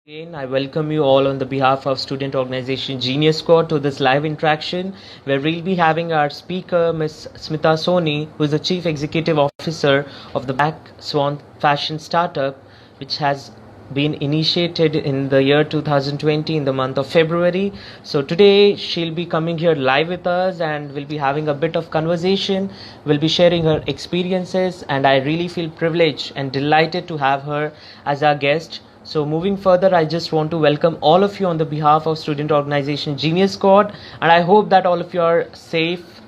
Again, I welcome you all on the behalf of student organization Genius Squad to this live interaction where we'll be having our speaker, Ms. Smita Soni, who is the Chief Executive Officer of the Black Swan Fashion Startup, which has been initiated in the year 2020 in the month of February. So today she'll be coming here live with us and we'll be having a bit of conversation. We'll be sharing her experiences and I really feel privileged and delighted to have her as our guest. So moving further, I just want to welcome all of you on the behalf of student organization Genius Squad, and I hope that all of you are safe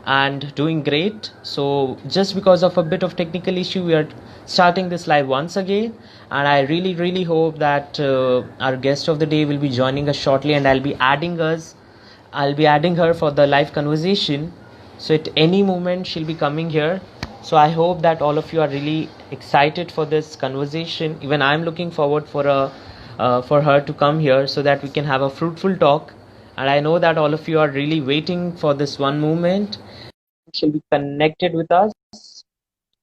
and doing great. So just because of a bit of technical issue, we are starting this live once again, and I really hope that our guest of the day will be joining us shortly, and I'll be adding her for the live conversation. So at any moment she'll be coming here. So I hope that all of you are really excited for this conversation. Even I'm looking forward for her to come here so that we can have a fruitful talk. And I know that all of you are really waiting for this one moment. She'll be connected with us,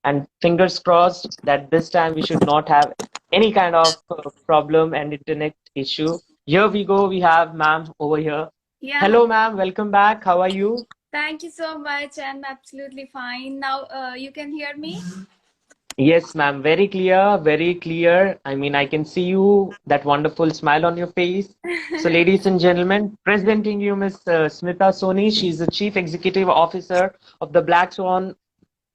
and fingers crossed that this time we should not have any kind of problem and internet issue. Here we go. We have ma'am over here. Yeah, Hello, ma'am. Welcome back. How are you? thank you so much. I'm absolutely fine. Now, you can hear me? Yes, ma'am. Very clear, very clear. I mean, I can see you, that wonderful smile on your face. So, ladies and gentlemen, presenting you Miss Smita Soni. She's the Chief Executive Officer of the Black Swan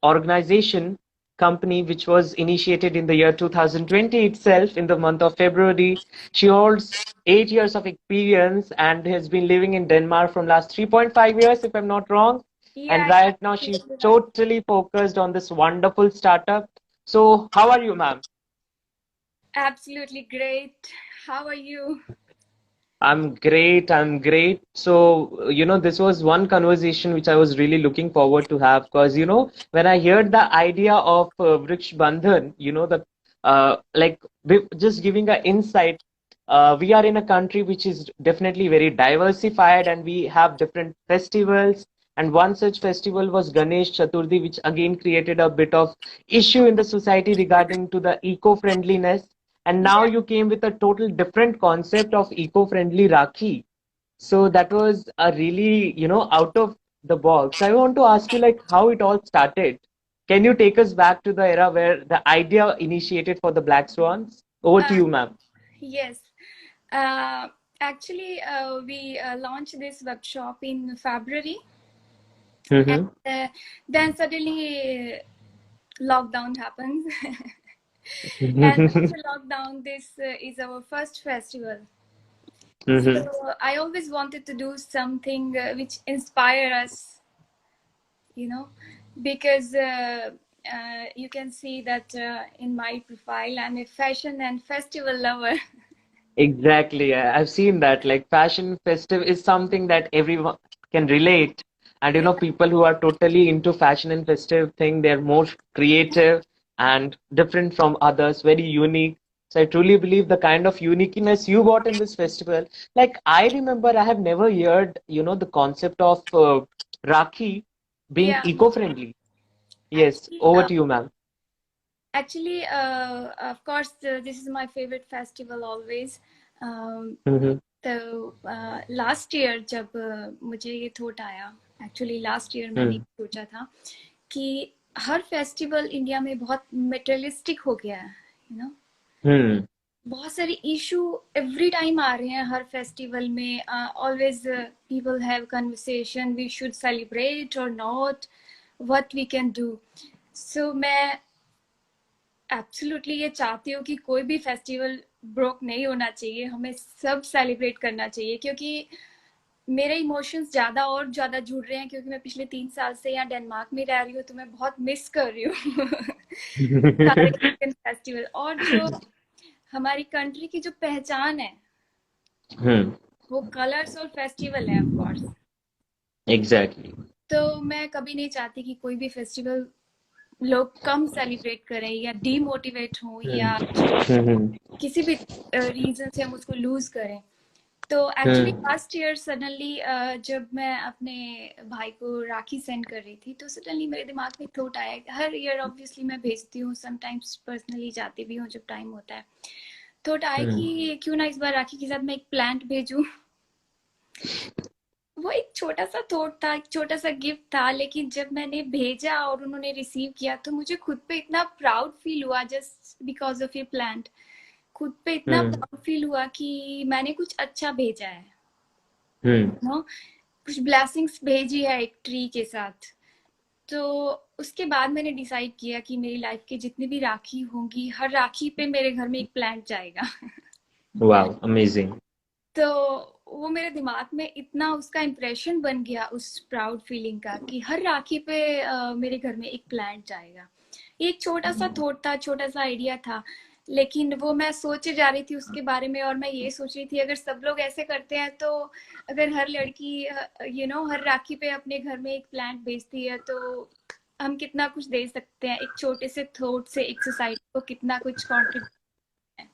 organization company, which was initiated in the year 2020 itself in the month of February. She holds 8 years of experience and has been living in Denmark from last 3.5 years, if I'm not wrong. And Yeah, right now she's absolutely right. totally focused on this wonderful startup. So, how are you, ma'am? Absolutely great. How are you? I'm great. I'm great. So, this was one conversation which I was really looking forward to have because, when I heard the idea of Vriksh Bandhan, just giving an insight, we are in a country which is definitely very diversified and we have different festivals. And one such festival was Ganesh Chaturthi, which again created a bit of issue in the society regarding to the eco-friendliness. And now Yeah, you came with a total different concept of eco-friendly Rakhi. So that was a really, out of the box. I want to ask you like how it all started. Can you take us back to the era where the idea initiated for the Black Swans? Over to uh, you, ma'am. yes. Uh, Actually, we launched this workshop in February, and Mm-hmm. then suddenly lockdown happens. And after lockdown, this is our first festival. Mm-hmm. So I always wanted to do something which inspire us, you know, because you can see that in my profile, I'm a fashion and festival lover. Exactly. I've seen that. Like fashion festive is something that everyone can relate. And Yeah, people who are totally into fashion and festive thing, they're more creative and different from others, very unique. So I truly believe the kind of uniqueness you got in this festival. Like I remember I have never heard, the concept of Rakhi being yeah. eco-friendly. Yes, Actually, over uh, to you, ma'am. actually, of course, this is my favorite festival always. Um, Mm-hmm. तो last year जब मुझे ये thought आया, actually last year मैंने सोचा था कि हर festival India में बहुत मेटेरियलिस्टिक हो गया है, यू नो। Mm-hmm. बहुत सारे इशू एवरी टाइम आ रहे हैं हर फेस्टिवल में। Always people have conversation, we should celebrate और not, what we can do. So मैं एब्सोल्युटली ये चाहती हूँ कि कोई भी फेस्टिवल ब्रोक नहीं होना चाहिए, हमें सब सेलिब्रेट करना चाहिए, क्योंकि मेरे इमोशंस ज़्यादा और ज़्यादा जुड़ रहे हैं, क्योंकि मैं पिछले 3 साल से यहाँ डेनमार्क में रह रही हूँ, तो मैं बहुत मिस कर रही हूँ सारे इंडियन फेस्टिवल। और जो हमारी कंट्री की जो पहचान है, Hmm. वो कलर्स और फेस्टिवल है, ऑफ कोर्स। Exactly. तो मैं कभी नहीं चाहती कि कोई भी फेस्टिवल लोग कम सेलिब्रेट करें या डीमोटिवेट हों Hmm. या Hmm. किसी भी रीजन से हम उसको लूज करें। तो actually Hmm. Last year suddenly जब मैं अपने भाई को राखी सेंड कर रही थी, तो सडनली मेरे दिमाग में थॉट आया। हर ईयर ऑब्वियसली मैं भेजती हूँ, समटाइम्स पर्सनली जाती भी हूँ जब टाइम होता है। थॉट आया हम्म कि क्यों ना इस बार राखी के साथ मैं एक प्लांट भेजूं। वो एक छोटा सा थॉट था, एक छोटा सा गिफ्ट था, लेकिन जब मैंने भेजा और उन्होंने रिसीव किया तो मुझे खुद पे इतना प्राउड फील हुआ, जस्ट बिकॉज ऑफ ये प्लांट। खुद पे इतना हम्म प्राउड फील हुआ कि मैंने कुछ अच्छा भेजा है, हम्म नो, कुछ ब्लेसिंग्स भेजी है एक ट्री के साथ। तो उसके बाद मैंने डिसाइड किया कि मेरी लाइफ की जितनी भी राखी होंगी, हर राखी पे मेरे घर में एक प्लांट जाएगा। Wow amazing. तो वो मेरे दिमाग में इतना उसका इम्प्रेशन बन गया उस प्राउड फीलिंग का कि हर राखी पे मेरे घर में एक प्लांट जाएगा। ये एक छोटा सा थॉट था, छोटा सा आइडिया था, लेकिन वो मैं सोचे जा रही थी उसके बारे में, और मैं ये सोच रही थी अगर सब लोग ऐसे करते हैं तो अगर हर लड़की हर राखी पे अपने घर में एक प्लांट भेजती है तो हम कितना कुछ दे सकते हैं, एक छोटे से थॉट से एक सोसाइटी को कितना कुछ कंट्रीब्यूट है।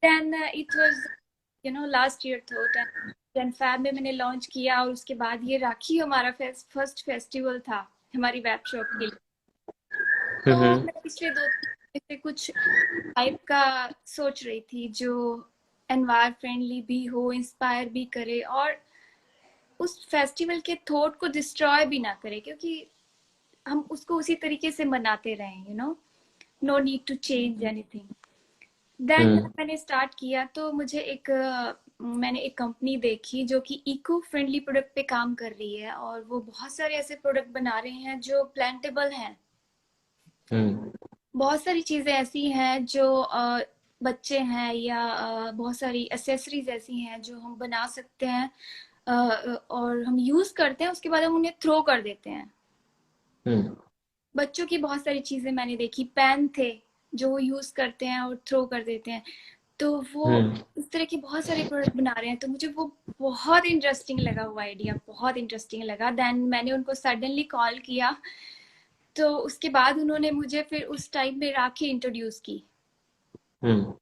Then it was last year thought, and then Feb में मैंने लॉन्च किया, और उसके बाद ये राखी हमारा फर्स्ट फेस्टिवल था हमारी वेब शॉप के लिए। तो हम्म मैं पिछले 2 महीने से कुछ टाइप का सोच रही थी जो एनवायर फ्रेंडली भी हो, इंस्पायर भी करे, और उस फेस्टिवल के थॉट को डिस्ट्रॉय भी ना करे, क्योंकि हम उसको उसी तरीके से मनाते रहें, no need to change anything. Then hmm मैंने स्टार्ट किया तो मुझे मैंने एक कंपनी देखी जो कि इको फ्रेंडली प्रोडक्ट पे काम कर रही है, और वो बहुत सारे ऐसे प्रोडक्ट बना रहे हैं जो प्लांटेबल हैं। हम्म बहुत सारी चीजें ऐसी हैं जो बच्चे हैं, या बहुत सारी एसेसरीज ऐसी हैं जो हम बना सकते हैं, और हम यूज करते हैं, उसके बाद हम उन्हें थ्रो कर देते हैं। हम्म बच्चों की बहुत सारी चीजें मैंने देखी, पेन थे जो वो यूज करते हैं और थ्रो कर देते हैं। तो वो हम्म इस तरह के बहुत सारे प्रोडक्ट बना रहे हैं, तो मुझे वो बहुत इंटरेस्टिंग लगा, वो आइडिया बहुत इंटरेस्टिंग लगा। देन मैंने उनको सडनली कॉल किया, तो उसके बाद उन्होंने मुझे फिर उस टाइम में राखी इंट्रोड्यूस की। हम्म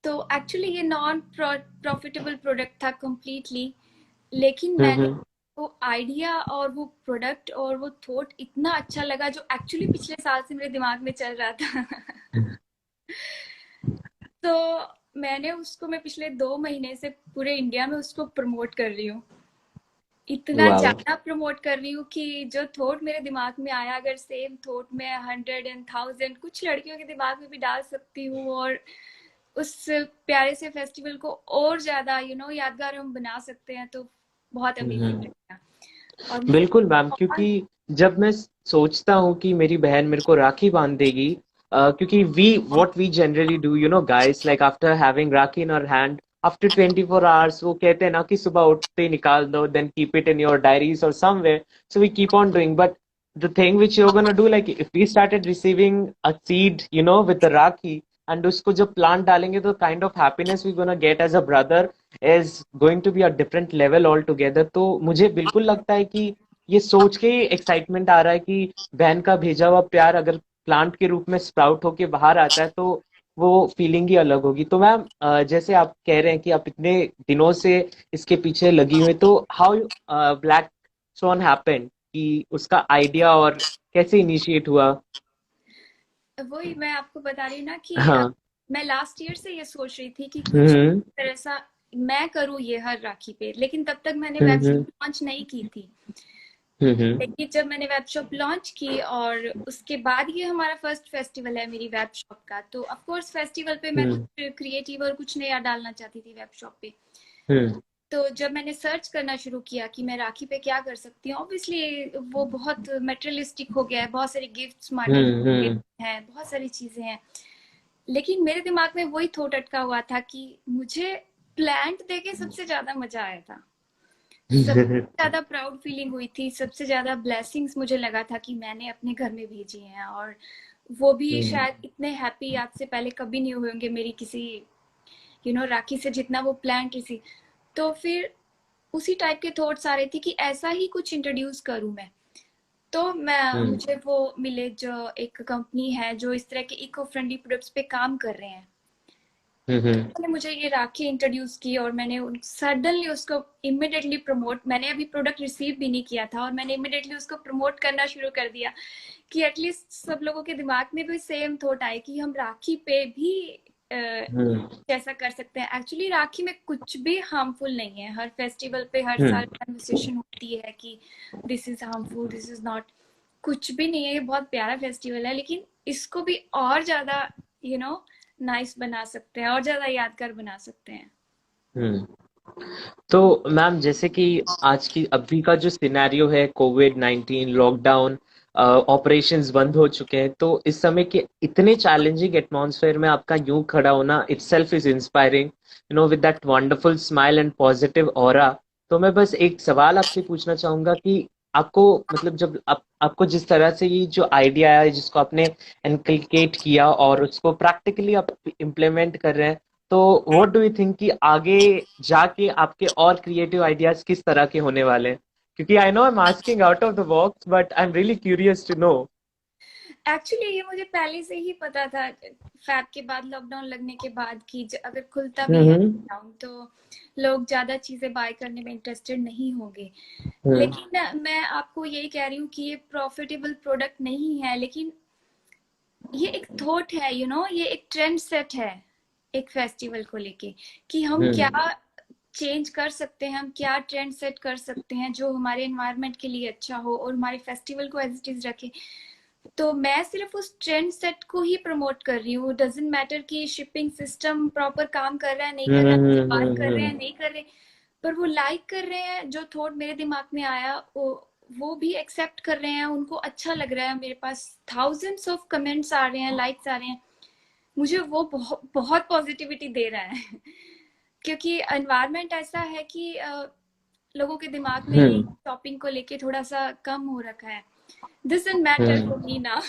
तो एक्चुअली ये नॉन प्रॉफिटेबल प्रोडक्ट था कम्प्लीटली, लेकिन मैंने हम्म वो आइडिया और वो प्रोडक्ट और वो थॉट इतना अच्छा लगा, जो एक्चुअली पिछले साल से मेरे दिमाग में चल रहा था। तो मैं पिछले 2 महीने से पूरे इंडिया में उसको प्रमोट कर रही हूँ, इतना वाओ ज्यादा प्रमोट कर रही हूँ कि जो थॉट मेरे दिमाग में आया, अगर सेम थॉट मैं 100 and 1000 कुछ लड़कियों के दिमाग में भी डाल सकती हूँ, और उस प्यारे से फेस्टिवल को और ज्यादा यादगार हम बना सकते हैं, तो बहुत अमेजिंग हम्म लगेगा। और मुझे बिल्कुल मैम, बहुत। क्योंकि जब मैं सोचता हूँ कि मेरी बहन मेरे को राखी बांध देगी, क्योंकि we what we generally do you know guys, like after having rakhi in our hand, after 24 hours, वो कहते हैं ना कि सुबह उठते ही निकाल दो, then keep it in your diaries और somewhere, so we keep on doing, but the thing which you're gonna do, like if we started receiving a seed, you know, with the rakhi, and उसको जब plant डालेंगे तो kind of happiness we're gonna get as a brother is going to be a different level altogether। तो मुझे बिल्कुल लगता है कि ये सोच के ही एक्साइटमेंट आ रहा है कि बहन का भेजा हुआ प्यार अगर प्लांट के रूप में स्प्राउट होके बाहर आता है तो वो फीलिंग ही अलग होगी। तो मैम, जैसे आप कह रहे हैं कि आप इतने दिनों से इसके पीछे लगी हुई, तो हाउ ब्लैक स्वॉन हैपेंड, कि उसका आइडिया और कैसे इनिशिएट हुआ? वही मैं आपको बता रही हूँ ना कि हाँ। मैं लास्ट ईयर से ये सोच रही थी कि कुछ हम्म तरह सा मैं करूँ ये हर राखी पे, लेकिन तब तक मैंने हम्म वेबसाइट लॉन्च नहीं की थी। हम्म देखिए, जब मैंने वेब शॉप लॉन्च की और उसके बाद ये हमारा फर्स्ट फेस्टिवल है मेरी वेब शॉप का, तो ऑफ कोर्स फेस्टिवल पे मैं हम्म कुछ क्रिएटिव और कुछ नया डालना चाहती थी वेब शॉप पे। हम्म तो जब मैंने सर्च करना शुरू किया कि मैं राखी पे क्या कर सकती हूँ, ऑब्वियसली वो बहुत मटेरियलिस्टिक हो गया है, बहुत सारे गिफ्ट्स मार्केट में हम्म हैं, बहुत सारी चीजें हैं। लेकिन मेरे दिमाग में वही थॉट अटका हुआ था कि मुझे प्लांट देके सबसे ज्यादा मजा आया था, सबसे ज्यादा प्राउड फीलिंग हुई थी, सबसे ज्यादा ब्लेसिंग्स मुझे लगा था कि मैंने अपने घर में भेजी हैं, और वो भी हम्म शायद इतने हैप्पी आज से पहले कभी नहीं हुए होंगे मेरी किसी राखी से, जितना वो प्लांट रिसीव। तो फिर उसी टाइप के थॉट्स आ रहे थे कि ऐसा ही कुछ इंट्रोड्यूस करूं मैं। तो हम्म मुझे वो मिले जो एक कंपनी है जो इस तरह के इको फ्रेंडली प्रोडक्ट्स पे काम कर रहे हैं। हम्म उन्होंने मुझे ये राखी इंट्रोड्यूस की, और मैंने सडनली उसको इमिडिएटली प्रमोट, मैंने अभी प्रोडक्ट रिसीव भी नहीं किया था और मैंने इमिडिएटली उसको प्रमोट करना शुरू कर दिया कि एटलीस्ट सब लोगों के दिमाग में भी सेम थॉट आए कि हम राखी पे भी हम्म जैसा कर सकते हैं। एक्चुअली राखी में कुछ भी हार्मफुल नहीं है। हर फेस्टिवल पे हर साल हम्म कन्वर्सेशन होती है कि this is harmful, this is not. कुछ भी नहीं है, ये बहुत प्यारा फेस्टिवल है, लेकिन इसको भी और ज्यादा नाइस बना सकते हैं, और ज्यादा यादगार बना सकते हैं। हम्म। तो मैम जैसे कि आज की अभी का जो सिनेरियो है, कोविड-19 लॉकडाउन, ऑपरेशंस बंद हो चुके हैं, तो इस समय के इतने चैलेंजिंग एटमॉस्फेयर में आपका यूं खड़ा होना itself is inspiring, with that wonderful smile and positive aura. तो मैं बस एक सवाल आपसे पूछना चाहूंगा कि आपको मतलब जब आपको जिस तरह से ये जो आइडिया है जिसको आपने इनकलकेट किया और उसको प्रैक्टिकली आप इम्प्लीमेंट कर रहे हैं, तो व्हाट डू यू थिंक कि आगे जाके आपके और क्रिएटिव आइडियाज किस तरह के होने वाले हैं? क्योंकि I know I am asking out of the box but I am really curious to know. Actually ये मुझे पहले से ही पता था, फैब के बाद, लॉकडाउन लगने के बाद, कि अगर खुलता भी है हम्म लॉकडाउन तो लोग ज्यादा चीजें बाय करने में इंटरेस्टेड नहीं होंगे। हम्म लेकिन मैं आपको यही कह रही हूँ कि ये प्रॉफिटेबल प्रोडक्ट नहीं है, लेकिन ये एक थॉट है, ये एक ट्रेंड सेट है एक फेस्टिवल को लेके, कि हम क्या हम्म चेंज कर सकते हैं, हम क्या ट्रेंड सेट कर सकते हैं जो हमारे एनवायरनमेंट के लिए अच्छा हो और हमारे फेस्टिवल को एज इट इज रखे। तो मैं सिर्फ उस ट्रेंड सेट को ही प्रमोट कर रही हूँ। डजेंट मैटर कि शिपिंग सिस्टम प्रॉपर काम कर रहा है नहीं कर रहा है, बात कर रहे हैं नहीं कर रहे, पर वो लाइक कर रहे हैं। जो थॉट मेरे दिमाग में आया वो भी एक्सेप्ट कर रहे हैं, उनको अच्छा लग रहा है। मेरे पास थाउजेंड्स ऑफ कमेंट्स आ रहे हैं, लाइक्स आ रहे हैं, मुझे वो बहुत बहुत पॉजिटिविटी दे रहा है। क्योंकि एनवायरनमेंट ऐसा है कि लोगों के दिमाग में ये हम्म शॉपिंग को लेके थोड़ा सा कम हो रखा है। दिस डजंट मैटर फॉर हम्म मी ना।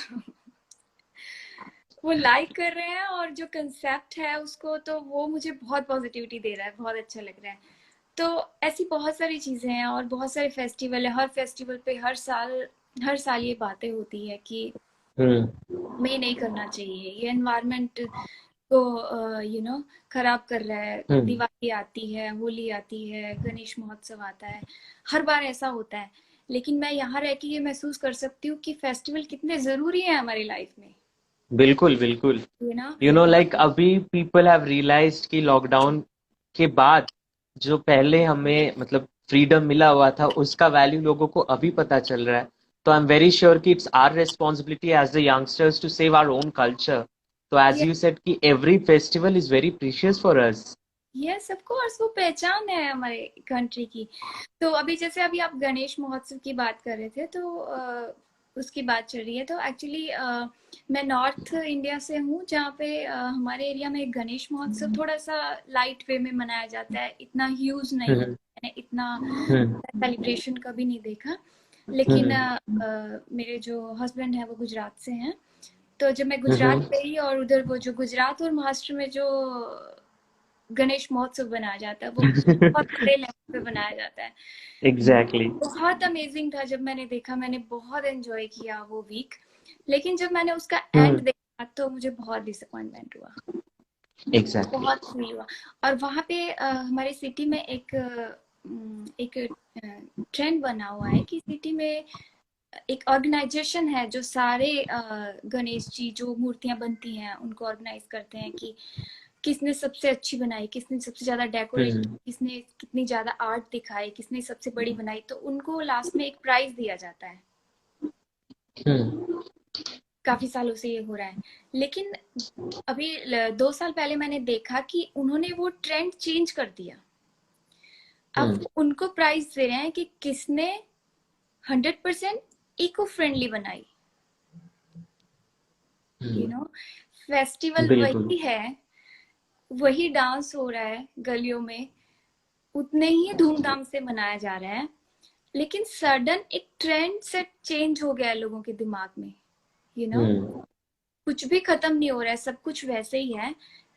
वो लाइक कर रहे हैं, और जो कंसेप्ट है उसको, तो वो मुझे बहुत पॉजिटिविटी दे रहा है, बहुत अच्छा लग रहा है। तो ऐसी बहुत सारी चीजें हैं और बहुत सारे फेस्टिवल है। हर फेस्टिवल पे हर साल ये बातें होती है कि हम्म हमें ये नहीं करना चाहिए, ये एनवायरनमेंट को खराब कर रहा है। हम्म दिवाली आती है, होली आती है, गणेश महोत्सव आता है, हर बार ऐसा होता है। लेकिन मैं यहाँ रह के ये महसूस कर सकती हूँ कि फेस्टिवल कितने जरूरी है हमारी लाइफ में। बिल्कुल बिल्कुल। यू नो लाइक अभी पीपल हैव रियलाइज्ड कि लॉकडाउन के बाद जो पहले हमें मतलब फ्रीडम मिला हुआ था उसका वैल्यू लोगों को अभी पता चल रहा है। तो आई एम वेरी श्योर कि it's our responsibility as the youngsters to save our own culture. तो एज यू सेड कि every festival is very precious for us. Yes of course, वो पहचान है हमारे कंट्री की। तो अभी जैसे अभी आप गणेश महोत्सव की बात कर रहे थे, तो उसकी बात चल रही है। तो एक्चुअली मैं नॉर्थ इंडिया से हूँ, जहाँ पे हमारे एरिया में गणेश महोत्सव थोड़ा सा लाइट वे में मनाया जाता है, इतना ह्यूज नहीं है। हम्म मैंने इतना हम्म सेलिब्रेशन कभी नहीं देखा। लेकिन हम्म मेरे जो हस्बैंड है वो गुजरात से हैं। तो जब मैं गुजरात हम्म गई, और उधर वो जो गुजरात और महाराष्ट्र में जो गणेश महोत्सव बनाया जाता है, वो बहुत बड़े लेवल पे बनाया जाता है। एग्जैक्टली बहुत अमेजिंग था जब मैंने देखा, मैंने बहुत एंजॉय किया वो वीक। लेकिन जब मैंने उसका एंड हम्म देखा तो मुझे बहुत डिसअपॉइंटमेंट हुआ, एग्जैक्टली बहुत फील हुआ। और वहाँ पे हमारे सिटी में एक ट्रेंड बना हुआ है कि सिटी में एक ऑर्गेनाइजेशन है जो सारे गणेश जी जो मूर्तियां बनती हैं उनको ऑर्गेनाइज करते हैं, कि किसने सबसे अच्छी बनाई, किसने सबसे ज्यादा डेकोरेट, हम्म किसने कितनी ज्यादा आर्ट दिखाई, किसने सबसे बड़ी बनाई, तो उनको लास्ट में एक प्राइज दिया जाता है। हम्म काफी सालों से ये हो रहा है। लेकिन अभी 2 साल पहले मैंने देखा कि उन्होंने वो ट्रेंड चेंज कर दिया। अब हम्म उनको प्राइज दे रहे हैं कि किसने 100% इको फ्रेंडली बनाई। यू नो फेस्टिवल बिल्कुल वही है, वही डांस हो रहा है गलियों में, उतने ही धूमधाम से मनाया जा रहा है, लेकिन सडन एक ट्रेंड सेट चेंज हो गया है लोगों के दिमाग में। यू नो हम्म कुछ भी खत्म नहीं हो रहा है, सब कुछ वैसे ही है।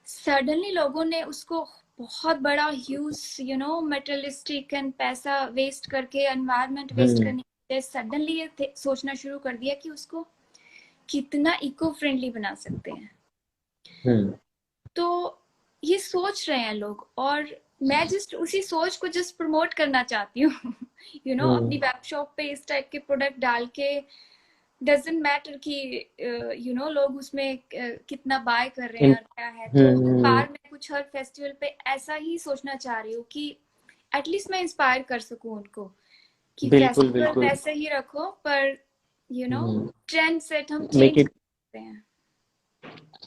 सडनली लोगों ने उसको बहुत बड़ा ह्यूज मटेरियलिस्टिक एंड पैसा वेस्ट करके, एनवायरनमेंट वेस्ट हम्म करने के, सडनली ये सोचना शुरू कर दिया कि उसको कितना इको फ्रेंडली बना सकते हैं। हम्म तो ये सोच रहे हैं लोग, और मैं जस्ट उसी सोच को जस्ट प्रमोट करना चाहती हूँ। अपनी हम्म वेब शॉप पे इस टाइप के प्रोडक्ट डाल के डजेंट मैटर कि लोग उसमें कितना बाय कर रहे हैं और क्या है। तो इस हम्म। बार मैं कुछ हर फेस्टिवल पे ऐसा ही सोचना चाह रही हूँ कि एटलीस्ट मैं इंस्पायर कर सकूं उनको कि बिल्कुल फेस्टिवल बिल्कुल। वैसे ही रखो, पर ट्रेंड सेट हम मेक चेंज इट कर सकते हैं।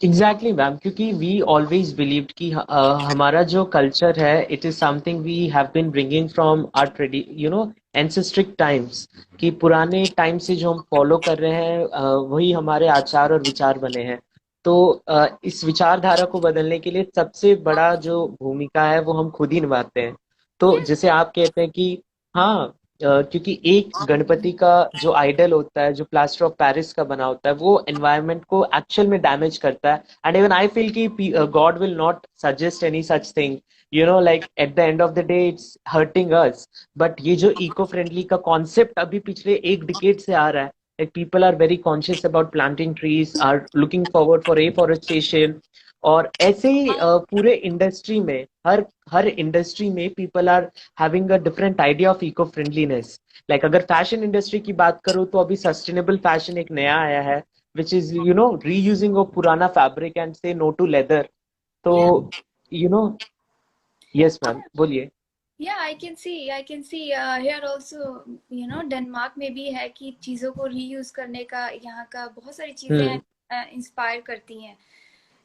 एग्जैक्टली मैम, क्योंकि वी ऑलवेज बिलीव्ड कि हमारा जो कल्चर है it is something we have been bringing from our ancestral times, कि पुराने टाइम से जो हम फॉलो कर रहे हैं वही हमारे आचार और विचार बने हैं। तो इस विचारधारा को बदलने के लिए सबसे बड़ा जो भूमिका है वो हम खुद ही निभाते हैं। तो यस। जैसे आप कहते हैं कि हाँ, क्योंकि एक गणपति का जो आइडल होता है जो प्लास्टर ऑफ पेरिस का बना होता है वो एनवायरनमेंट को एक्चुअल में डैमेज करता है। एंड इवन आई फील कि God will not suggest any such thing, like at the end of the day it's hurting us. But ये जो इको फ्रेंडली का कॉन्सेप्ट अभी पिछले एक डिकेड से आ रहा है, like people are very conscious about planting trees, are looking forward for afforestation। और ऐसे ही पूरे इंडस्ट्री में, हर इंडस्ट्री में people are having a different idea of eco friendliness. Like अगर फैशन इंडस्ट्री की बात करूँ तो अभी सस्टेनेबल फैशन एक नया आया है, विच इज रीयूजिंग ऑफ पुराना फैब्रिक एंड से नो टू लेदर। तो या यू नो यस मैम, बोलिए। या I can see here also, Denmark में भी है कि चीजों को रीयूज करने का, यहाँ का बहुत सारी चीजें हम्म हैं इंस्पायर करती हैं।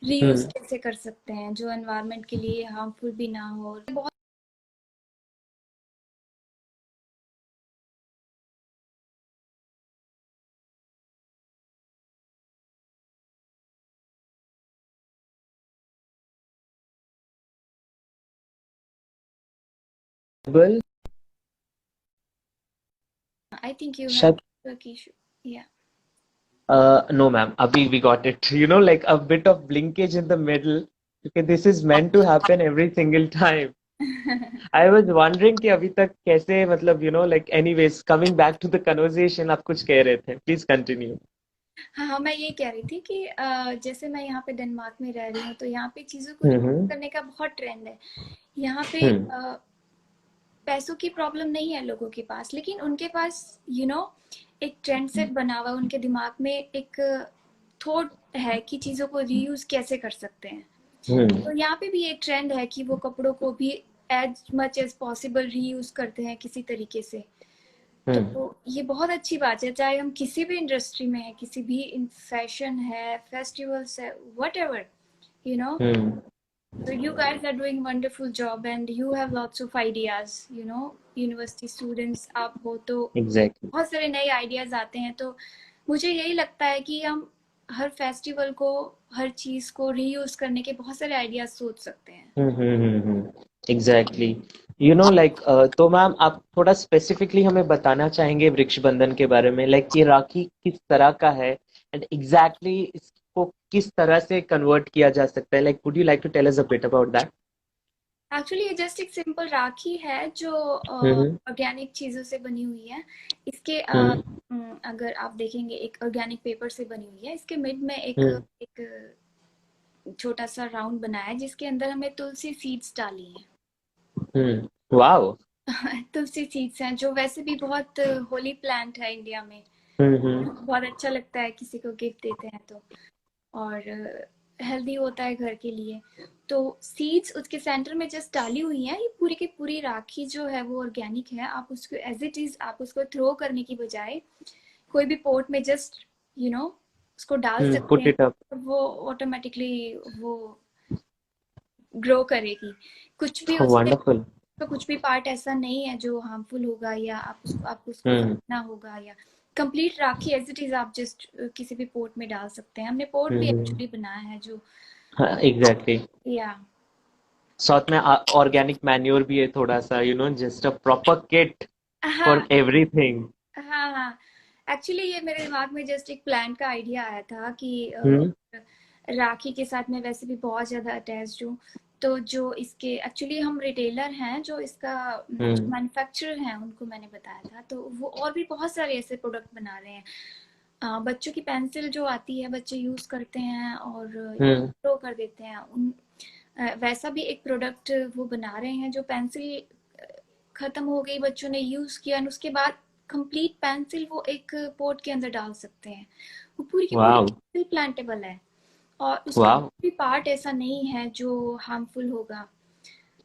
रीयूज हम्म। कैसे कर सकते हैं जो एनवायरनमेंट के लिए हार्मफुल भी ना हो। बहुत well, I think you have शायद नेटवर्क इशू। या no ma'am, abhi we got it. Like a bit of blinkage in the middle, because this is meant to happen every single time. I was wondering कि अभी तक कैसे, मतलब like anyways, coming back to the conversation, आप कुछ कह रहे थे, please continue। हाँ हाँ, मैं ये कह रही थी कि जैसे मैं यहाँ पे डेनमार्क में रह रही हूँ, तो यहाँ पे चीज़ों को रीयूज हम्म करने का बहुत ट्रेंड है। यहाँ पे हम्म पैसों की प्रॉब्लम नहीं है लोगों के पास, लेकिन उनके पास एक ट्रेंड सेट बना हुआ है, उनके दिमाग में एक थॉट है कि चीज़ों को रीयूज कैसे कर सकते हैं। हम्म तो यहाँ पे भी एक ट्रेंड है कि वो कपड़ों को भी as much as possible reuse करते हैं किसी तरीके से। हम्म तो ये बहुत अच्छी बात है, चाहे हम किसी भी इंडस्ट्री में है, किसी भी इन फैशन है, फेस्टिवल्स है, what ever you know hmm. so you guys are doing wonderful job and you have lots of ideas, university students आप हो तो Exactly। बहुत सारे नए आइडियाज आते हैं। तो मुझे यही लगता है कि हम हर फेस्टिवल को, हर चीज को रीयूज करने के बहुत सारे आइडियाज सोच सकते हैं। एग्जैक्टली। लाइक तो मैम आप थोड़ा स्पेसिफिकली हमें बताना चाहेंगे वृक्ष बंधन के बारे में, लाइक ये राखी किस तरह का है एंड एग्जैक्टली इसको किस तरह से कन्वर्ट किया जा सकता है, like would you like to tell us a bit about that. Actually ये जस्ट एक सिंपल राखी है जो हम्म ऑर्गेनिक चीजों से बनी हुई है। इसके हम्म अगर आप देखेंगे, एक ऑर्गेनिक पेपर से बनी हुई है। इसके मिड में एक हम्म एक छोटा सा राउंड बनाया है जिसके अंदर हमने तुलसी सीड्स डाली हैं। वाओ। तुलसी सीड्स हैं जो वैसे भी बहुत होली प्लांट है इंडिया में। हम्म। बहुत अच्छा लगता है किसी को गिफ्ट देते हैं तो, और हेल्दी होता है घर के लिए। तो सीड्स उसके सेंटर में जस्ट डाली हुई हैं। ये पूरी की पूरी राखी जो है वो ऑर्गेनिक है। आप उसको एज इट इज, आप उसको थ्रो करने की बजाय कोई भी पोर्ट में जस्ट उसको डाल सकते पुट हैं। It up. वो ऑटोमेटिकली वो ग्रो करेगी। कुछ भी उससे, वंडरफुल। तो कुछ भी पार्ट ऐसा नहीं है जो हार्मफुल होगा या आपको उसको हम्म फेंकना होगा। या complete rakhi as it is आप जस्ट किसी भी पोर्ट में डाल सकते हैं। हमने पोर्ट भी हम्म। एक्चुअली बनाया है जो, हाँ एग्जैक्टली। या साथ में ऑर्गेनिक मैन्योर भी है थोड़ा सा, जस्ट अ प्रॉपर किट हाँ फॉर एवरीथिंग। हाँ हाँ, एक्चुअली ये मेरे दिमाग में जस्ट एक प्लान का आइडिया आया था कि हम्म राखी के साथ मैं वैसे भी बहुत ज़्यादा अटैच्ड हूँ। तो जो इसके एक्चुअली हम रिटेलर हैं जो इसका जो हम्म मैन्युफैक्चरर हैं उनको मैंने बताया था, तो वो और भी बहुत सारे ऐसे प्रोडक्ट बना रहे हैं। बच्चों की पेंसिल जो आती है बच्चे यूज़ करते हैं और हम्म थ्रो कर देते हैं उन, वैसा भी एक प्रोडक्ट वो बना रहे हैं जो पेंसिल खत्म हो गई, बच्चों ने यूज़ किया और उसके बाद कंप्लीट पेंसिल वो एक पॉट के अंदर डाल सकते हैं। वो पूरी की पूरी वाओ। पेंसिल प्लांटेबल है, और उसका वाओ। कोई पार्ट ऐसा नहीं है जो हार्मफुल होगा।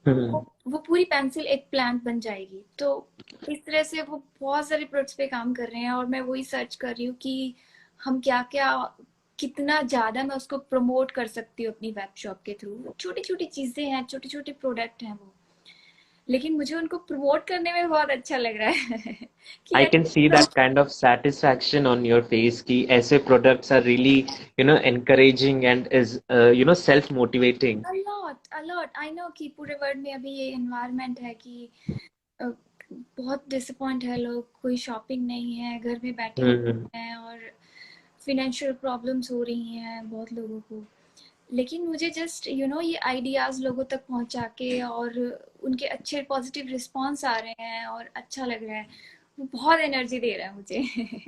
हम्म। वो पूरी पेंसिल एक प्लांट बन जाएगी। तो इस तरह से वो बहुत सारे प्रोडक्ट्स पे काम कर रहे हैं, और मैं वही सर्च कर रही हूँ कि हम क्या क्या, कितना ज्यादा मैं उसको प्रमोट कर सकती हूँ अपनी वेब शॉप के थ्रू। छोटी छोटी चीजें हैं, छोटे छोटे प्रोडक्ट हैं वो, लेकिन मुझे उनको प्रमोट करने में बहुत अच्छा लग रहा है कि I can see at least that kind of satisfaction on your face कि ऐसे products are really, encouraging and is, self motivating. A lot I know कि पूरे वर्ल्ड में अभी ये एनवायरनमेंट है कि अ, बहुत डिसअपॉइंट है लोग, कोई शॉपिंग नहीं है, घर में बैठे हम्म। हुए हैं, और फिनेंशियल प्रॉब्लम्स हो रही हैं बहुत लोगों को। लेकिन मुझे जस्ट ये आइडियाज लोगों तक पहुंचा के, और उनके अच्छे पॉजिटिव रिस्पॉन्स आ रहे हैं और अच्छा लग रहा है, वो बहुत एनर्जी दे रहा है मुझे।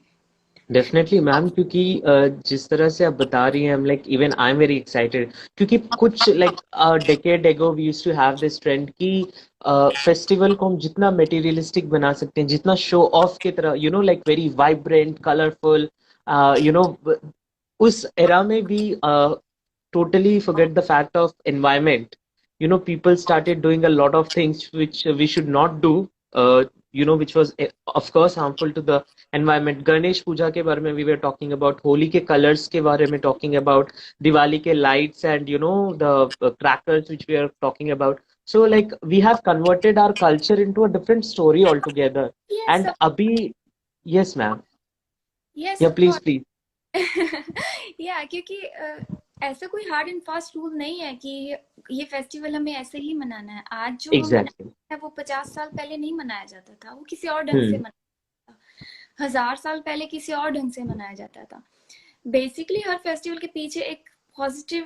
डेफिनेटली मैम, क्योंकि जिस तरह से आप बता रही हैं, हम like even I am very excited, क्योंकि कुछ like decade ago we used to have this trend कि फेस्टिवल को हम जितना मटेरियलिस्टिक बना सकते हैं, जितना शो ऑफ की तरह, like very vibrant colourful, you know उस एरा में भी totally forget the fact of environment. People started doing a lot of things which we should not do, which was, of course, harmful to the environment. Ganesh Puja ke bare mein we were talking about, Holi ke colors ke bare mein talking about, Diwali ke lights and, the crackers which we are talking about. So, like, we have converted our culture into a different story altogether. Yes And abhi, yes, ma'am. Yes Yeah, of please, please. या क्योंकि ऐसा कोई hard and fast rule नहीं है कि ये festival हमें ऐसे ही मनाना है। आज जो हम Exactly. मनाते हैं वो 50 साल पहले नहीं मनाया जाता था, वो किसी और ढंग से Hmm. मनाया जाता था। 1000 साल पहले किसी और ढंग से मनाया जाता था। बेसिकली हर फेस्टिवल के पीछे एक पॉजिटिव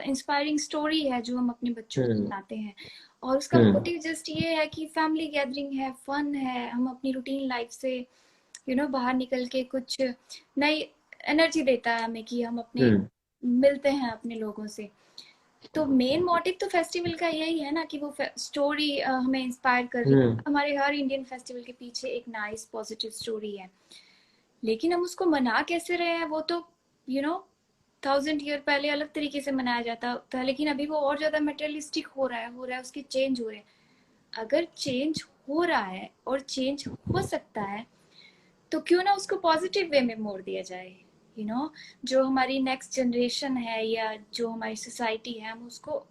इंस्पायरिंग स्टोरी है जो हम अपने बच्चों को Hmm. बताते हैं, और उसका Hmm. मोटिव जस्ट ये है कि फैमिली गैदरिंग है, फन है, हम अपनी रूटीन लाइफ से बाहर निकल के कुछ नई एनर्जी देता है हमें कि हम अपने Hmm. मिलते हैं अपने लोगों से। तो मेन मोटिव तो फेस्टिवल का यही है ना कि वो स्टोरी हमें इंस्पायर कर रही Hmm. है। हमारे हर इंडियन फेस्टिवल के पीछे एक नाइस पॉजिटिव स्टोरी है, लेकिन हम उसको मना कैसे रहे हैं वो तो 1000 ईयर पहले अलग तरीके से मनाया जाता था, लेकिन अभी वो और ज्यादा मटेरियलिस्टिक हो रहा है, उसके चेंज हो रहे हैं। अगर चेंज हो रहा है और चेंज हो सकता है, तो क्यों ना उसको पॉजिटिव वे में मोड़ दिया जाए। जो हमारी नेक्स्ट जनरेशन है या जो हमारी सोसाइटी है, हम उसको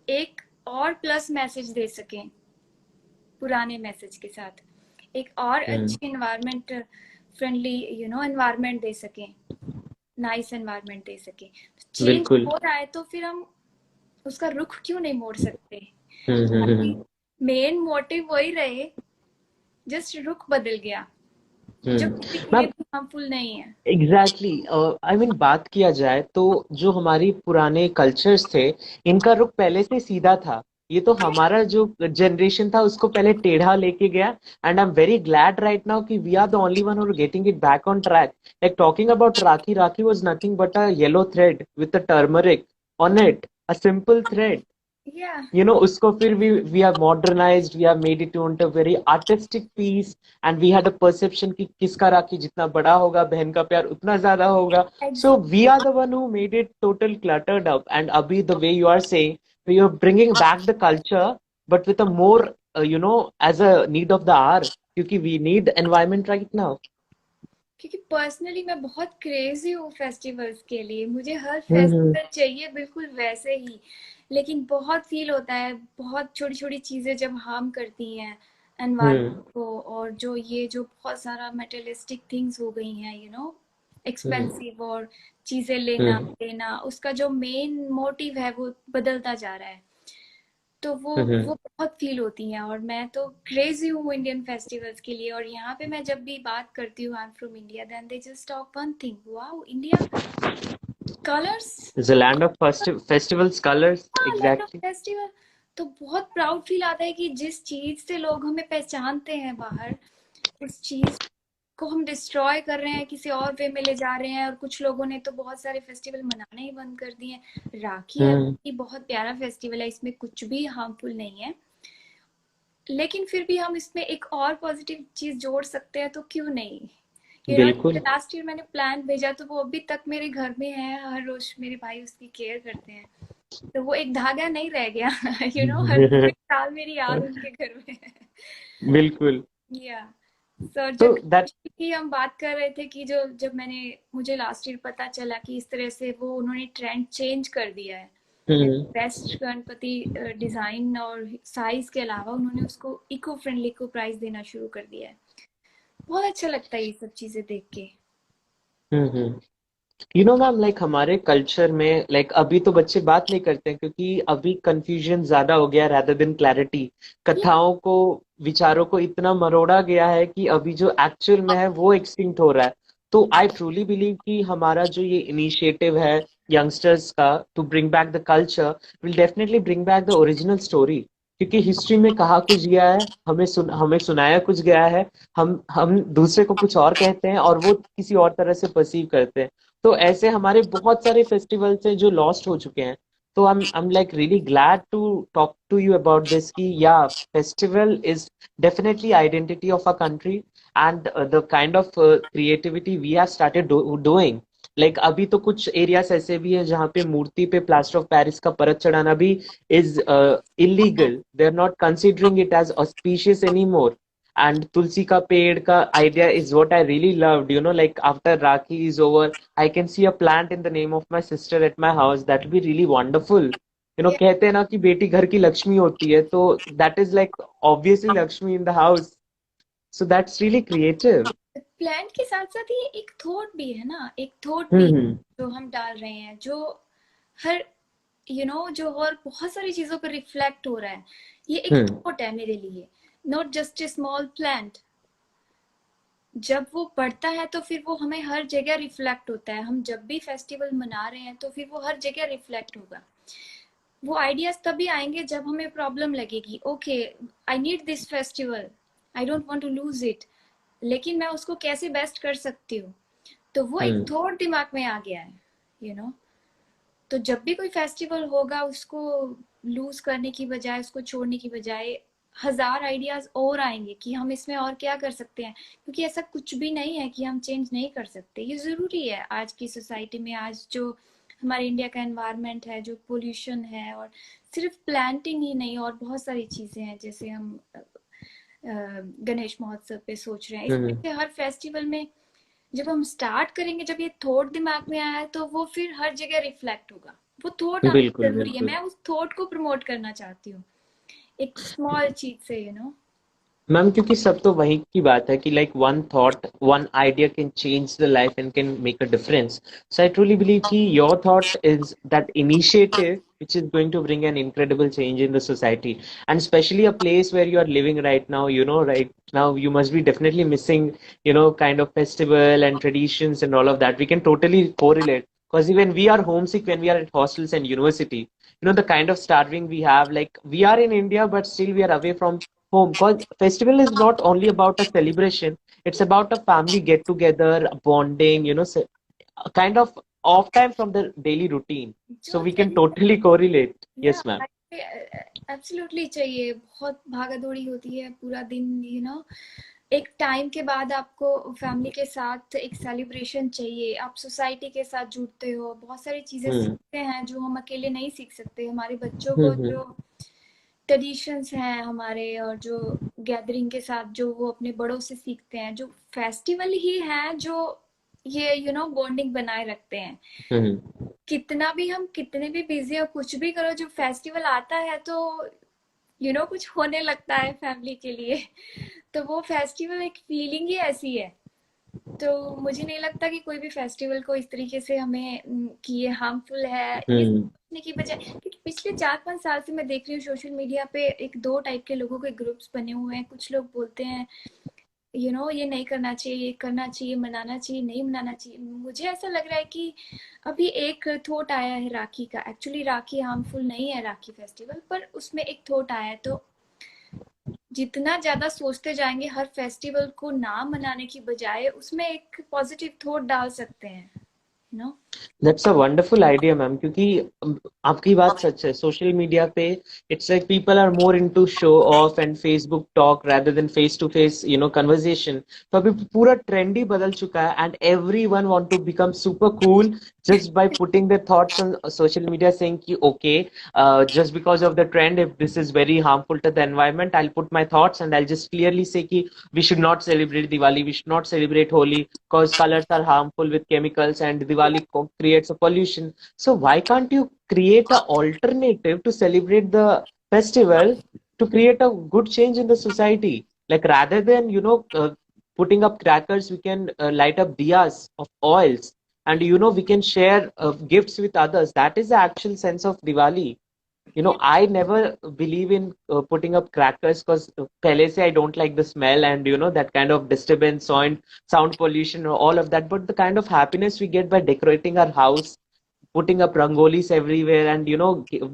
एक और प्लस मैसेज दे सकें पुराने मैसेज के साथ, एक और Hmm. अच्छी एनवायरनमेंट फ्रेंडली एनवायरनमेंट दे सकें, नाइस एनवायरनमेंट दे सकें। चेंज बिल्कुल। हो रहा है तो फिर हम उसका रुख क्यों नहीं मोड़ सकते। हम्म। मेन मोटिव वही रहे, जस्ट रुख बदल गया, जो किसी के लिए मैम, भी हार्मफुल नहीं है। एग्जैक्टली, आई मीन बात किया जाए तो जो हमारी पुराने कल्चर्स थे, इनका रुख पहले से सीधा था। ये तो हमारा जो जनरेशन था उसको पहले टेढ़ा लेके गया, and I am very glad right now कि we are the only one who are getting it back on track. Like talking about Rakhi, Rakhi was nothing but a yellow thread with a turmeric on it, a simple thread. या उसको फिर we have modernized, we have made it into a very artistic piece, and we had a perception कि किसका राखी जितना बड़ा होगा बहन का प्यार उतना ज्यादा होगा। So we are the one who made it total cluttered up, and abhi the way you are saying, we are bringing back the culture, but with a more, as a need of the hour, क्योंकि we need environment right now. क्योंकि personally मैं बहुत crazy हूँ festivals के लिए, मुझे हर हम्म। Festival चाहिए बिल्कुल वैसे ही। लेकिन बहुत फील होता है, बहुत छोटी छोटी चीजें जब हार्म करती हैं हम्म। एनवायरनमेंट को, और जो बहुत सारा मटेरियलिस्टिक थिंग्स हो गई हैं, हम्म। एक्सपेंसिव, और चीजें लेना हम्म। देना, उसका जो मेन मोटिव है वो बदलता जा रहा है। तो वो हम्म। बहुत फील होती हैं, और मैं तो क्रेजी हूँ इंडियन फेस्टिवल्स के लिए। और यहाँ पे मैं जब भी बात करती हूँ I am from India, then they just talk one thing, wow India, colours, It's a land of festivals, colors, land of exactly. Festival. तो बहुत प्राउड फील आता है कि जिस चीज से लोग हमें पहचानते हैं बाहर, उस चीज को हम डिस्ट्रॉय कर रहे हैं, किसी और वे में ले जा रहे हैं। और कुछ लोगों ने तो बहुत सारे फेस्टिवल मनाने ही बंद कर दिए हैं। राखी है हम्म। बहुत प्यारा फेस्टिवल है, इसमें कुछ भी हार्मफुल नहीं है, लेकिन फिर भी हम इसमें एक और पॉजिटिव चीज जोड़ सकते हैं, तो क्यों नहीं? बिल्कुल। लास्ट ईयर मैंने प्लान भेजा तो वो अभी तक मेरे घर में है, हर रोज मेरे भाई उसकी केयर करते हैं, तो वो एक धागा नहीं रह गया। हर पूरे साल मेरी याद उनके घर में है। बिल्कुल। या सर, तो जब दैट। की हम बात कर रहे थे कि जो जब मुझे लास्ट ईयर पता चला कि इस तरह से वो उन्होंने ट्रेंड चेंज कर दिया है, हम्म। बेस्ट गणपति डिजाइन और साइज के अलावा उन्होंने उसको इको फ्रेंडली को प्राइस देना शुरू कर दिया है। बहुत अच्छा लगता है ये सब चीजें देख के। हम्म। मैम, लाइक हमारे कल्चर में, लाइक अभी तो बच्चे बात नहीं करते हैं क्योंकि अभी कंफ्यूजन ज्यादा हो गया रादर देन क्लैरिटी। कथाओं को, विचारों को इतना मरोड़ा गया है कि अभी जो एक्चुअल में है वो एक्सटिंक्ट हो रहा है। तो आई ट्रूली बिलीव कि हमारा जो ये इनिशिएटिव है यंगस्टर्स का to bring back the culture will definitely bring back the original story. क्योंकि हिस्ट्री में कहा कुछ गया है, हमें सुनाया कुछ गया है। हम दूसरे को कुछ और कहते हैं और वो किसी और तरह से परसीव करते हैं। तो ऐसे हमारे बहुत सारे फेस्टिवल्स हैं जो लॉस्ट हो चुके हैं। तो I'm like really glad to talk to you about this कि yeah, festival is definitely identity of our country and the kind of creativity we have started doing. Like अभी तो कुछ एरियाज ऐसे भी हैं जहाँ पे मूर्ति पे प्लास्टर ऑफ पेरिस का परत चढ़ाना भी is illegal. They're not considering it as auspicious anymore. And tulsi ka ped ka idea is what I really loved. Like after Rakhi is over, I can see a plant in the name of my sister at my house. That will be really wonderful. कहते हैं ना कि बेटी घर की लक्ष्मी होती है, तो that is like obviously Lakshmi in the house. So that's really creative. Plan के साथ साथ ये एक थॉट भी है ना, एक थॉट भी हम्म। जो हम डाल रहे हैं, जो हर जो और बहुत सारी चीजों पर रिफ्लेक्ट हो रहा है। ये एक हम्म। थॉट है मेरे लिए, not just a small plant. जब वो बढ़ता है तो फिर वो हमें हर जगह रिफ्लेक्ट होता है। हम जब भी फेस्टिवल मना रहे हैं तो फिर वो हर जगह रिफ्लेक्ट होगा। वो आइडियाज तभी आएंगे जब हमें प्रॉब्लम लगेगी। Okay, I need this festival, I don't want to lose it, लेकिन मैं उसको कैसे बेस्ट कर सकती हूँ। तो वो एक हम्म। थॉट दिमाग में आ गया है। यू you नो तो जब भी कोई फेस्टिवल होगा, उसको लूज करने की बजाय, उसको छोड़ने की बजाय, हजार आइडियाज और आएंगे कि हम इसमें और क्या कर सकते हैं। क्योंकि ऐसा कुछ भी नहीं है कि हम चेंज नहीं कर सकते, ये जरूरी है आज की सोसाइटी में। आज जो हमारे इंडिया का एनवायरनमेंट है, जो पोल्यूशन है, और सिर्फ प्लांटिंग ही नहीं, और बहुत सारी चीजें हैं, जैसे हम गणेश महोत्सव पे सोच रहे हैं, इस तरह हम्म। के हर फेस्टिवल में जब हम स्टार्ट करेंगे, जब ये थॉट दिमाग में आया है, तो वो फिर हर जगह रिफ्लेक्ट होगा। वो थॉट आना बिल्कुल जरूरी है, बिल्कुल। मैं उस थॉट को प्रमोट करना चाहती हूँ, एक स्मॉल चीज से। मैम, क्योंकि सब तो वही की बात है कि like one thought, one idea can change the life and can make a difference. So I truly believe कि your thought is that initiative which is going to bring an incredible change in the society, and especially a place where you are living right now. Right now you must be definitely missing kind of festival and traditions and all of that. We can totally correlate because even we are homesick when we are at hostels and university. The kind of starving we have, like we are in India but still we are away from home, because festival is not only about a celebration. It's about a family get together, bonding, a kind of off time from the daily routine. So जो we can चाहिए, totally correlate. या Yes, ma'am. Absolutely चाहिए। बहुत भागा दौड़ी होती है पूरा दिन। एक टाइम के बाद आपको फैमिली के साथ एक सेलिब्रेशन चाहिए। आप सोसाइटी के साथ जुड़ते हो, बहुत सारी चीजें Hmm. सीखते हैं जो हम अकेले नहीं सीख सकते। हमारे बच्चों को Hmm. जो ट्रेडिशंस हैं हमारे, और जो गैदरिंग के साथ जो वो अपने बड़ों से सीखते हैं, जो फेस्टिवल ही है जो ये बॉन्डिंग बनाए रखते हैं। Hmm. कितना भी हम कितने भी बिजी हो, कुछ भी करो, जो फेस्टिवल आता है तो कुछ होने लगता है फैमिली के लिए। तो वो फेस्टिवल एक फीलिंग ही ऐसी है। तो मुझे नहीं लगता कि कोई भी फेस्टिवल को इस तरीके से हमें कि ये हार्मफुल है, ये Hmm. सोचने की बजाय। क्योंकि पिछले 4-5 साल से मैं देख रही हूँ सोशल मीडिया पे एक दो टाइप के लोगों के ग्रुप्स बने हुए हैं। कुछ लोग बोलते हैं ये नहीं करना चाहिए, ये करना चाहिए, मनाना चाहिए, नहीं मनाना चाहिए। मुझे ऐसा लग रहा है कि अभी एक थॉट आया है राखी का। एक्चुअली राखी हार्मफुल नहीं है, राखी फेस्टिवल, पर उसमें एक थॉट आया है। तो जितना ज्यादा सोचते जाएंगे हर फेस्टिवल को ना मनाने की बजाय, उसमें एक पॉजिटिव थॉट डाल सकते हैं। you know. That's a wonderful idea ma'am, क्योंकि आपकी बात सच है। सोशल मीडिया पे it's like people are more into show off and Facebook talk rather than face to face conversation. तो अभी पूरा ट्रेंड ही बदल चुका है and everyone want to become super cool just by putting their thoughts on social media, saying ki okay, just because of the trend, if this is very harmful to the environment, I'll put my thoughts and I'll just clearly say ki we should not celebrate Diwali, we should not celebrate Holi, because colors are harmful with chemicals and Diwali creates a pollution. So why can't you create a alternative to celebrate the festival, to create a good change in the society? Like rather than putting up crackers, we can light up diyas of oils, and we can share gifts with others. That is the actual sense of Diwali. Yeah. I never believe in putting up crackers, because pehle se I don't like the smell and that kind of disturbance, sound pollution, or all of that. But the kind of happiness we get by decorating our house, putting up rangolis everywhere, and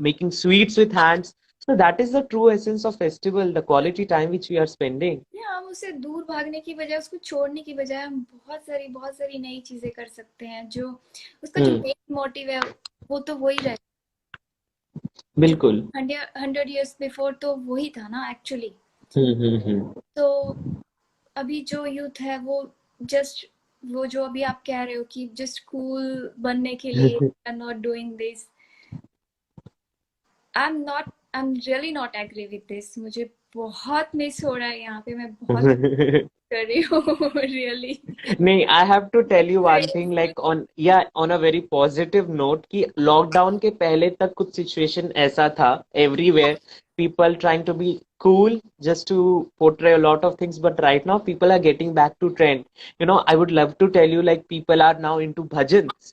making sweets with hands, so that is the true essence of festival, the quality time which we are spending. या हम उससे दूर भागने की बजाय, उसको छोड़ने की बजाय, हम बहुत सारी नई चीजें कर सकते हैं। जो उसका जो मेन मोटिव है वो तो वही रहे, जो बिल्कुल। 100 years बिफोर तो वही था ना एक्चुअली। हम्म। तो अभी जो यूथ है वो जस्ट, वो जो अभी आप कह रहे हो कि जस्ट कूल बनने के लिए I am not doing this, I am really not agree with this. मुझे बहुत मिस हो रहा है यहाँ पे, मैं बहुत कर रही हूँ रियली। नहीं, I have to tell you one thing, like on a very positive note, कि लॉकडाउन के पहले तक कुछ सिचुएशन ऐसा था everywhere, people trying to be cool just to portray a lot of things, but right now people are getting back to trend. I would love to tell you, like, people are now into bhajans,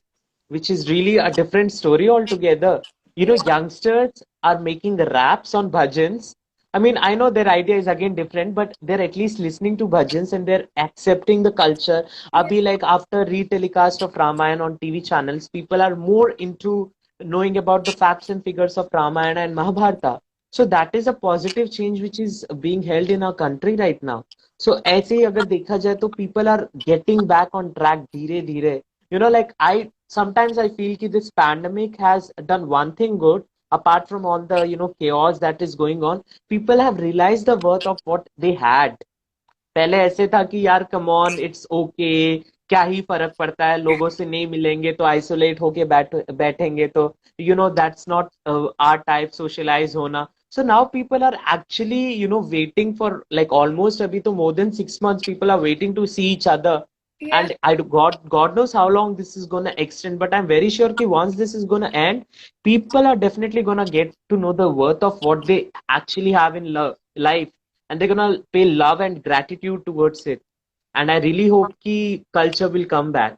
which is really a different story altogether. Youngsters are making raps on bhajans. I mean, I know their idea is again different, but they're at least listening to bhajans and they're accepting the culture. Abhi, like, after retelecast of Ramayana on TV channels, people are more into knowing about the facts and figures of Ramayana and Mahabharata. So that is a positive change which is being held in our country right now. So ऐसे ही अगर देखा जाए तो people are getting back on track धीरे धीरे. Like, I sometimes I feel कि this pandemic has done one thing good, apart from all the chaos that is going on. People have realized the worth of what they had. पहले ऐसे था कि यार come on, it's okay, क्या ही फर्क पड़ता है, लोगों से नहीं मिलेंगे तो आइसोलेट होके बैठेंगे, तो that's not our type socialize होना. So now people are actually waiting for, like, almost abhi to more than 6 months people are waiting to see each other. Yes, And God knows how long this is gonna extend, but I'm very sure that once this is gonna end, people are definitely gonna get to know the worth of what they actually have in life, and they're gonna pay love and gratitude towards it. And I really hope कि culture will come back.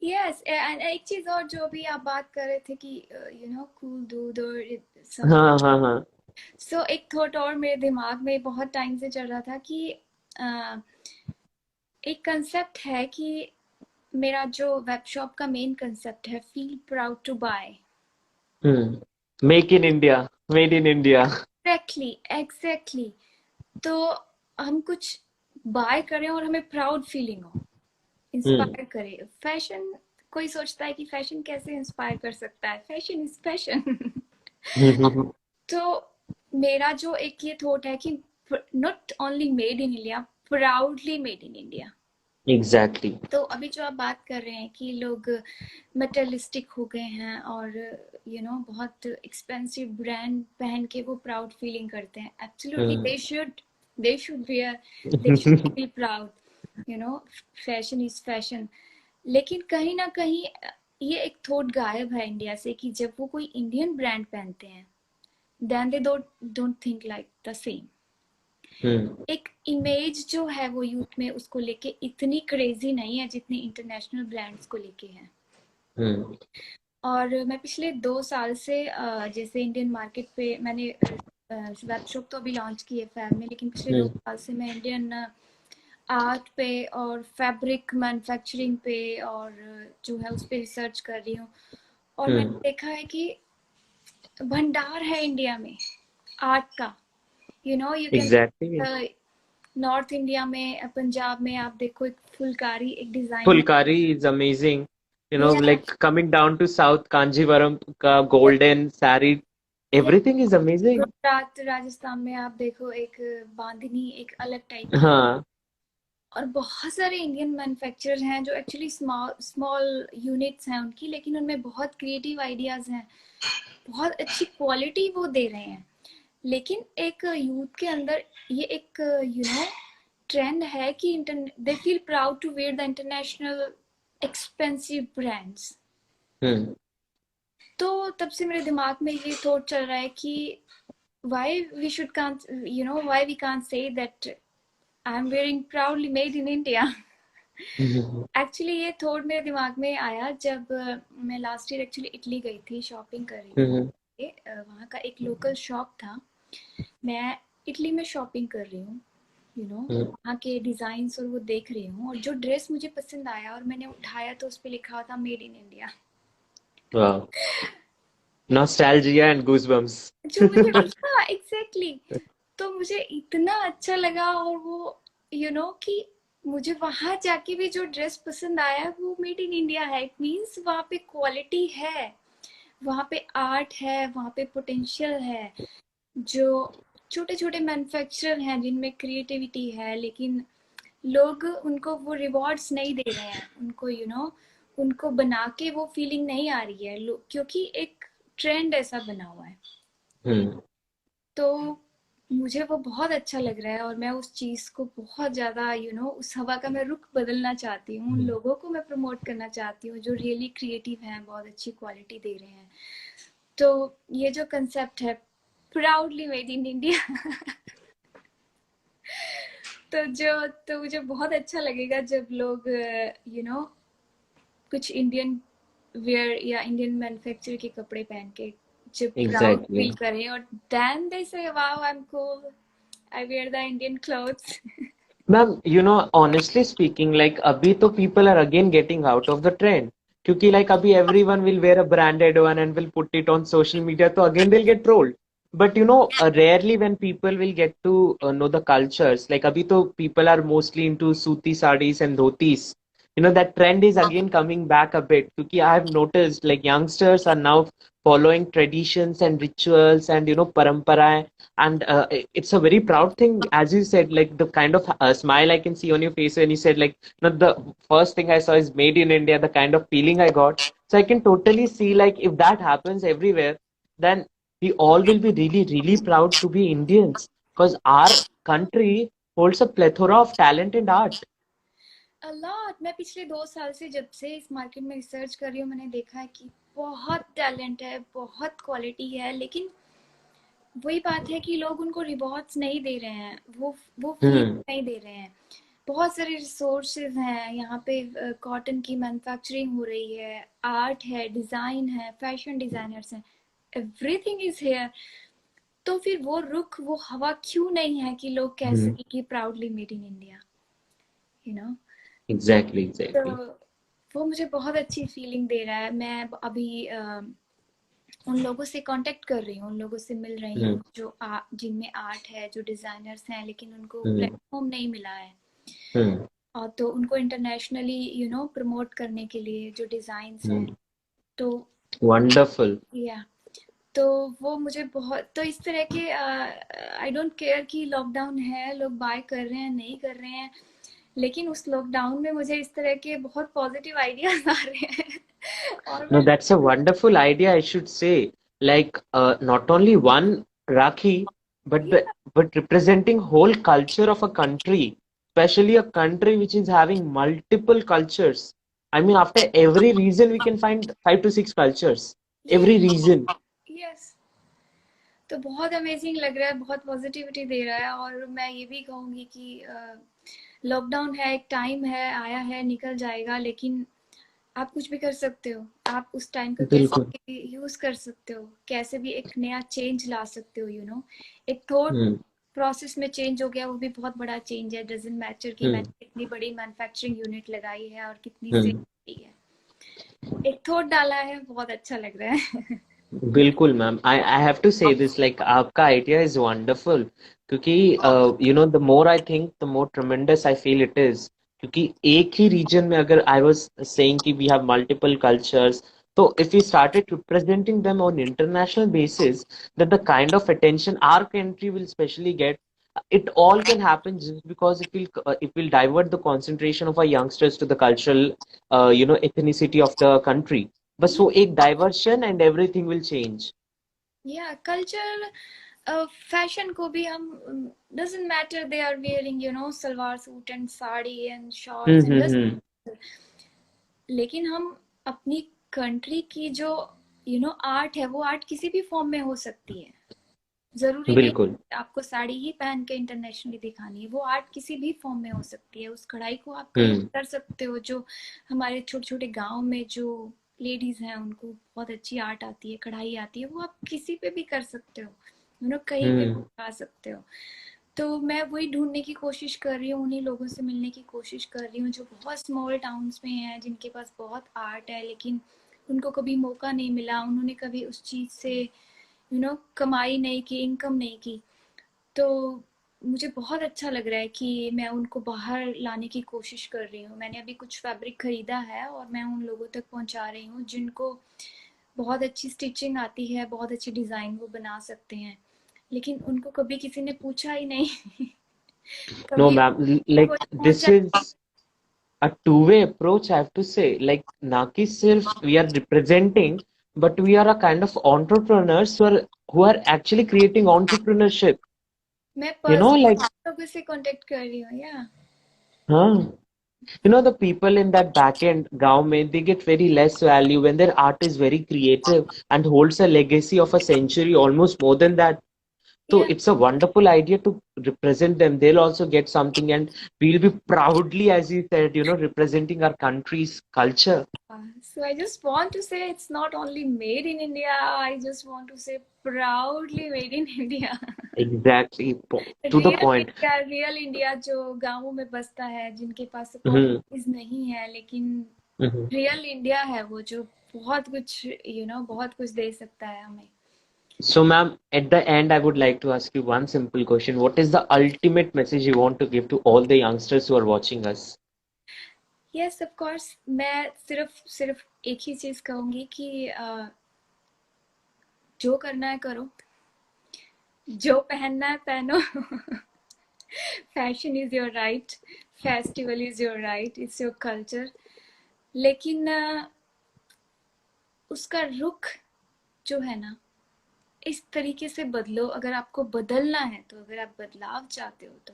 yes, and एक चीज और जो अभी आप बात कर रहे थे कि कूल दूध और हाँ हाँ हाँ. सो एक थॉट और मेरे दिमाग में बहुत टाइम से चल रहा था कि एक कंसेप्ट है कि मेरा जो वेब शॉप का मेन कंसेप्ट है, feel proud to buy. Make in India, made in India. Exactly. तो हम कुछ बाय करें और हमें प्राउड फीलिंग हो, इंस्पायर करे। फैशन, कोई सोचता है कि फैशन कैसे इंस्पायर कर सकता है, फैशन इज फैशन। तो मेरा जो एक ये थॉट है कि not only made in India, proudly made in India. Exactly. तो अभी जो आप बात कर रहे हैं कि लोग मटेरियलिस्टिक हो गए हैं और बहुत एक्सपेंसिव ब्रांड पहन के वो प्राउड फीलिंग करते हैं, absolutely they should wear, they should feel proud, fashion is fashion. लेकिन कहीं ना कहीं ये एक थॉट गायब है इंडिया से कि जब वो कोई इंडियन ब्रांड पहनते हैं then they don't think like the same. एक इमेज जो है वो यूथ में उसको लेके इतनी क्रेजी नहीं है जितनी इंटरनेशनल ब्रांड्स को लेके है। और मैं पिछले 2 साल से जैसे इंडियन मार्केट पे मैंने वेब शॉप तो अभी लॉन्च की है फैब में, लेकिन पिछले 2 साल से मैं इंडियन आर्ट पे और फैब्रिक मैन्युफैक्चरिंग पे और जो है उस पर रिसर्च कर रही हूँ। और मैंने देखा है कि भंडार है इंडिया में आर्ट का। You can Exactly. North India में, पंजाब में आप देखो, एक फुलकारी, एक design, Fulkari is amazing. Yeah. like coming down to South, Kanjivaram का golden saree, Yeah. everything is amazing. Gujarat Rajasthan में आप देखो, एक बांधनी एक अलग टाइप की, हाँ. और बहुत सारे इंडियन मैन्युफैक्चरर्स हैं जो एक्चुअली स्मॉल स्मॉल यूनिट्स हैं उनकी, लेकिन उनमें बहुत क्रिएटिव आइडियाज हैं, बहुत अच्छी क्वालिटी वो दे रहे हैं। लेकिन एक यूथ के अंदर ये एक ट्रेंड है कि they feel proud to wear the international expensive brands. Hmm. तो तब से मेरे दिमाग में ये थॉट चल रहा है कि why we should can't why we can't say that I'm wearing proudly made in India। Actually ये थॉट मेरे दिमाग में आया जब मैं लास्ट ईयर एक्चुअली इटली गई थी, शॉपिंग कर रही हम्म. थी। वहाँ का एक लोकल शॉप था, मैं इटली में शॉपिंग कर रही हूँ, वहाँ के डिजाइन्स और वो देख रही हूँ, और जो ड्रेस मुझे पसंद आया और मैंने उठाया तो उस पर लिखा हुआ था made in India. Wow. Nostalgia and goosebumps. जो मुझे हाँ एग्जैक्टली, तो मुझे इतना अच्छा लगा, और वो कि मुझे वहां जाके भी जो ड्रेस पसंद आया वो मेड इन इंडिया है। इट मीन्स वहाँ पे क्वालिटी है, वहाँ पे आर्ट है, वहाँ पे पोटेंशियल है। जो छोटे छोटे मैन्युफैक्चरर हैं जिनमें क्रिएटिविटी है, लेकिन लोग उनको वो रिवॉर्ड्स नहीं दे रहे हैं, उनको उनको बना के वो फीलिंग नहीं आ रही है, क्योंकि एक ट्रेंड ऐसा बना हुआ है। हम्म. तो मुझे वो बहुत अच्छा लग रहा है, और मैं उस चीज को बहुत ज्यादा उस हवा का मैं रुख बदलना चाहती हूँ। उन लोगों को मैं प्रमोट करना चाहती हूँ जो रियली क्रिएटिव हैं, बहुत अच्छी क्वालिटी दे रहे हैं। तो ये जो कंसेप्ट है प्राउडली मेड इन इंडिया तो मुझे बहुत अच्छा लगेगा जब लोग कुछ इंडियन वेयर या इंडियन मैन्युफैक्चर के कपड़े पहन के जब प्राउड फील Exactly. करें, और then they say wow I am cool, I wear the Indian clothes. Ma'am, honestly speaking, like abhi to people are again getting out of the trend. क्योंकि like abhi everyone will wear a branded one and will put it on social media, so again they'll get trolled. But rarely when people will get to know the cultures, like abhi to people are mostly into suti sarees and dhotis. That trend is again coming back a bit. Because I have noticed like youngsters are now following traditions and rituals and parampara, and it's a very proud thing, as you said, like the kind of smile I can see on your face when you said like the first thing I saw is made in India, the kind of feeling I got. So I can totally see like if that happens everywhere, then we all will be really really proud to be Indians, because our country holds a plethora of talent and art. A lot. मैं पिछले 2 साल से जब से इस market में research कर रही हूँ, मैंने देखा है कि बहुत टैलेंट है, बहुत क्वालिटी है, लेकिन वही बात है कि लोग उनको रिवॉर्ड्स नहीं दे रहे हैं, वो फील Hmm. नहीं दे रहे हैं। बहुत सारे रिसोर्सेज हैं यहाँ पे, कॉटन की मैन्युफैक्चरिंग हो रही है, आर्ट है, डिजाइन है, फैशन डिजाइनर्स हैं, एवरीथिंग इज हेयर। तो फिर वो रुख, वो हवा क्यों नहीं है कि लोग कह Hmm. सके कि proudly made in India, you know. Exactly, तो exactly. वो मुझे बहुत अच्छी फीलिंग दे रहा है। मैं अभी उन लोगों से कांटेक्ट कर रही हूँ, उन लोगों से मिल रही Hmm. हूँ जो जिनमें आर्ट है, जो डिजाइनर्स हैं, लेकिन उनको Hmm. प्लेटफॉर्म नहीं मिला है। Hmm. और तो उनको इंटरनेशनली प्रमोट करने के लिए जो डिजाइन्स हैं, Hmm. तो Wonderful. या तो वो मुझे बहुत, तो इस तरह के आई डोंट केयर कि लॉकडाउन है, लोग बाय कर रहे हैं नहीं कर रहे हैं, लेकिन उस लॉकडाउन में मुझे इस तरह के बहुत पॉजिटिव आइडियाज आ रहे हैं और No, मैं that's a wonderful idea, I should say. Like, not only one Rakhi, but but representing whole culture of a country, especially a country which is having multiple cultures. I mean, after every region, we can find 5 to 6 cultures. ये Every region. Yes, तो बहुत amazing लग रहा है, बहुत positivity दे रहा है। और मैं ये भी कहूँगी कि लॉकडाउन है, एक टाइम है, आया है, निकल जाएगा, लेकिन आप कुछ भी कर सकते हो। आप उस टाइम को बिल्कुल. कैसे यूज कर सकते हो, कैसे भी एक नया चेंज ला सकते हो, एक थॉट Hmm. प्रोसेस में चेंज हो गया, वो भी बहुत बड़ा चेंज है। डजंट मैटर कि Hmm. मैंने कितनी बड़ी मैन्युफैक्चरिंग यूनिट लगाई है और कितनी सेल Hmm. की है, एक थॉट डाला है, बहुत अच्छा लग रहा है। बिल्कुल ma'am, I have to say this, like आपका आइडिया इज वंडरफुल, क्योंकि the more I think the more tremendous I feel it is, क्योंकि एक ही रीजन में अगर आई वाज सेइंग कि वी हैव मल्टीपल कल्चर्स, तो if we started representing them on international basis, that the kind of attention our country will specially get, it all can happen just because it will divert the concentration of our youngsters to the cultural ethnicity of the country. But so एक diversion and everything will change. या culture fashion को भी हम doesn't matter they are wearing salwar suit and sari and shorts and hmm. लेकिन हम अपनी country की जो आर्ट है, वो आर्ट किसी भी फॉर्म में हो सकती है। जरूरी नहीं बिल्कुल। आपको साड़ी ही पहन के इंटरनेशनली दिखानी है, वो आर्ट किसी भी फॉर्म में हो सकती है। उस कढ़ाई को आप कहीं हम्म। कर सकते हो। जो हमारे छोटे छोटे गांव में जो लेडीज हैं, उनको बहुत अच्छी आर्ट आती है, कढ़ाई आती है, वो आप किसी पे भी कर सकते हो, कहीं पे भी हम्म। दिखा सकते हो। तो मैं वही ढूंढने की कोशिश कर रही हूँ, उन्हीं लोगों से मिलने की कोशिश कर रही हूँ जो बहुत स्मॉल टाउन्स में हैं, जिनके पास बहुत आर्ट है, लेकिन उनको कभी मौका नहीं मिला, उन्होंने कभी उस चीज़ से कमाई नहीं की, इनकम नहीं की। तो मुझे बहुत अच्छा लग रहा है कि मैं उनको बाहर लाने की कोशिश कर रही हूँ। मैंने अभी कुछ फैब्रिक खरीदा है और मैं उन लोगों तक पहुँचा रही हूँ जिनको बहुत अच्छी स्टिचिंग आती है, बहुत अच्छी डिज़ाइन वो बना सकते हैं, लेकिन उनको कभी किसी ने पूछा ही नहीं। No, कभी ma'am. कोई Like this पहुंचा। is a two-way approach, I have to say. Like ना कि सिर्फ we are representing, but we are a kind of entrepreneurs who are actually creating entrepreneurship. मैं You know, पर्सनली like लोगों से contact कर रही हूँ या huh? The people in that back end गांव में, they get very less value when their art is very creative and holds a legacy of a century, almost more than that. So या it's a wonderful idea to represent them. They'll also get something, and we'll be proudly, as you said, representing our country's culture. So I just want to say it's not only made in India. I just want to say proudly made in India. Exactly. To the real point. India, real India जो गांवों में बसता है, जिनके पास Hmm. Opportunities नहीं है, लेकिन Hmm. Real India है वो, जो बहुत कुछ बहुत कुछ दे सकता है हमें। So, ma'am, at the end, I would like to ask you one simple question. What is the ultimate message you want to give to all the youngsters who are watching us? Yes of course, मैं सिर्फ सिर्फ एक ही चीज कहूंगी कि जो करना है करो, जो पहनना है पहनो। Fashion is your right, festival is your right, it's your culture, लेकिन उसका रुख जो है ना, इस तरीके से बदलो। अगर आपको बदलना है, तो अगर आप बदलाव चाहते हो, तो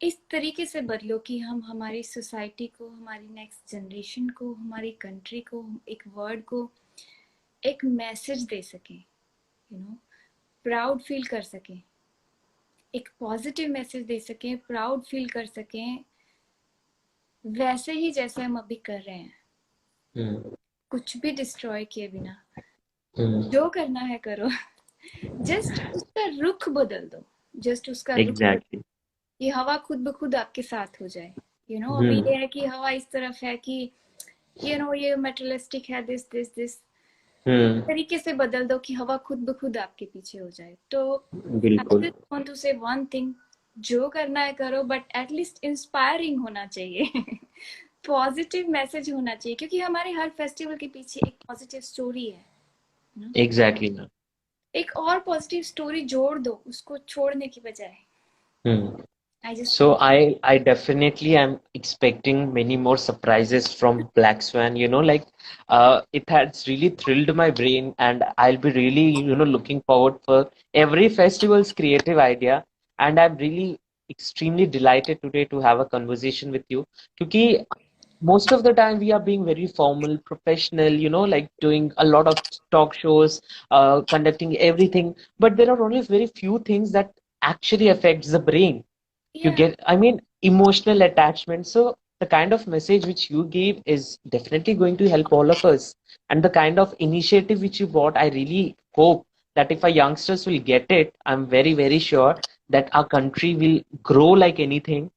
इस तरीके से बदलो कि हम हमारी सोसाइटी को, हमारी नेक्स्ट जनरेशन को, हमारी कंट्री को, एक वर्ड को एक मैसेज दे सकें, प्राउड फील कर सकें, एक पॉजिटिव मैसेज दे सकें, प्राउड फील कर सकें, वैसे ही जैसे हम अभी कर रहे हैं, Hmm. कुछ भी डिस्ट्रॉय किए बिना। Hmm. जो करना है करो। जस्ट उसका रुख बदल दो, जस्ट उसका रुख बदल, Exactly. ये हवा खुद ब खुद आपके साथ हो जाए। अभी Hmm. ये है कि हवा इस तरफ है कि ये मेटेरियलिस्टिक है, दिस दिस दिस, Hmm. तरीके से बदल दो कि हवा खुद ब खुद आपके पीछे हो जाए। तो आई बिल्कुल। जस्ट वांट टू से वन थिंग, जो करना है करो, बट एटलीस्ट इंस्पायरिंग होना चाहिए। पॉजिटिव मैसेज होना चाहिए, क्योंकि हमारे हर फेस्टिवल के पीछे एक पॉजिटिव स्टोरी है ना? Exactly, ma'am. एक और पॉजिटिव स्टोरी जोड़ दो उसको छोड़ने की बजाय। Hmm. I just So want. I definitely am expecting many more surprises from Black Swan. It has really thrilled my brain, and I'll be really looking forward for every festival's creative idea. And I'm really extremely delighted today to have a conversation with you. Because most of the time we are being very formal, professional, like doing a lot of talk shows, conducting everything, but there are only very few things that actually affects the brain. You या get, I mean, emotional attachment. So the kind of message which you gave is definitely going to help all of us, and the kind of initiative which you brought, I really hope that if our youngsters will get it, I'm very very sure that our country will grow like anything.